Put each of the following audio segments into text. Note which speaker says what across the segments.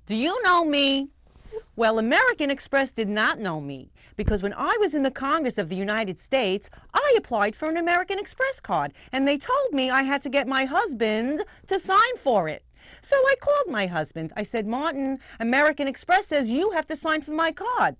Speaker 1: Do you know me? Well, American Express did not know me because when I was in the Congress of the United States, I applied for an American Express card and they told me I had to get my husband to sign for it. So I called my husband. I said, Martin, American Express says you have to sign for my card.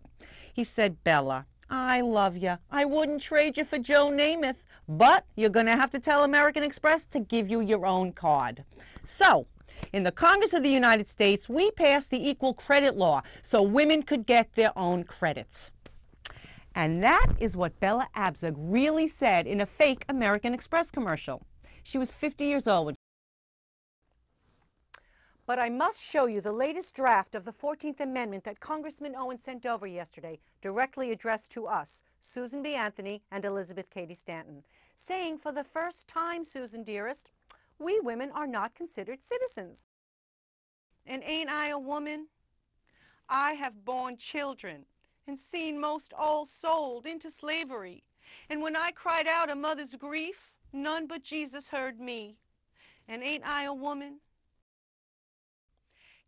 Speaker 1: He said, Bella, I love you. I wouldn't trade you for Joe Namath, but you're going to have to tell American Express to give you your own card. So, in the Congress of the United States, we passed the Equal Credit Law so women could get their own credits. And that is what Bella Abzug really said in a fake American Express commercial. She was 50 years old. But I must show you the latest draft of the 14th Amendment that Congressman Owen sent over yesterday, directly addressed to us, Susan B. Anthony and Elizabeth Cady Stanton, saying for the first time, Susan dearest, we women are not considered citizens. And ain't I a woman? I have borne children and seen most all sold into slavery. And when I cried out a mother's grief, none but Jesus heard me. And ain't I a woman?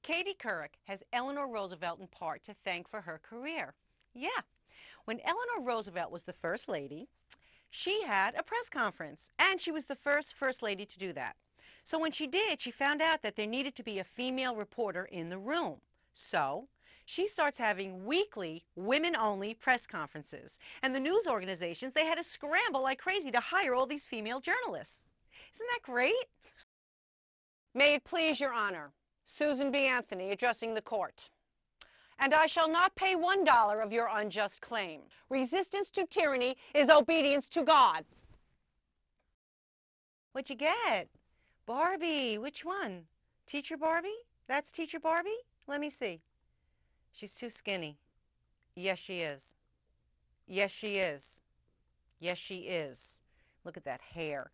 Speaker 1: Katie Couric has Eleanor Roosevelt in part to thank for her career. Yeah, when Eleanor Roosevelt was the First Lady, she had a press conference, and she was the first Lady to do that. So when she did, she found out that there needed to be a female reporter in the room. So she starts having weekly women-only press conferences. And the news organizations, they had to scramble like crazy to hire all these female journalists. Isn't that great? May it please your honor, Susan B. Anthony addressing the court. And I shall not pay $1 of your unjust claim. Resistance to tyranny is obedience to God. What'd you get? Barbie. Which one? Teacher Barbie? That's Teacher Barbie? Let me see. She's too skinny. Yes, she is. Yes, she is. Yes, she is. Look at that hair.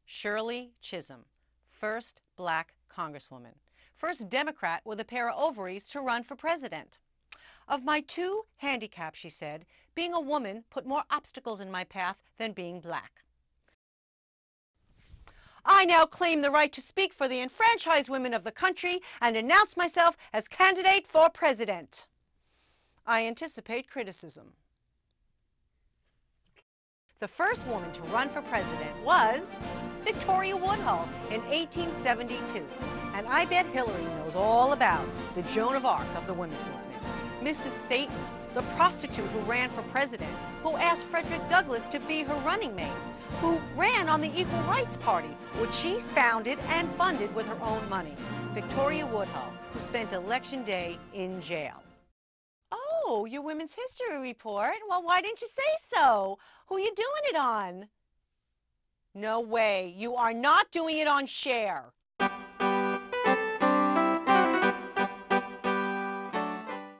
Speaker 1: Shirley Chisholm, first black congresswoman. First Democrat with a pair of ovaries to run for president. Of my two handicaps, she said, being a woman put more obstacles in my path than being black. I now claim the right to speak for the enfranchised women of the country and announce myself as candidate for president. I anticipate criticism. The first woman to run for president was Victoria Woodhull in 1872. And I bet Hillary knows all about the Joan of Arc of the women's movement. Mrs. Satan, the prostitute who ran for president, who asked Frederick Douglass to be her running mate, who ran on the Equal Rights Party, which she founded and funded with her own money. Victoria Woodhull, who spent Election Day in jail. Oh, your Women's History Report? Well, why didn't you say so? Who are you doing it on? No way. You are not doing it on Share.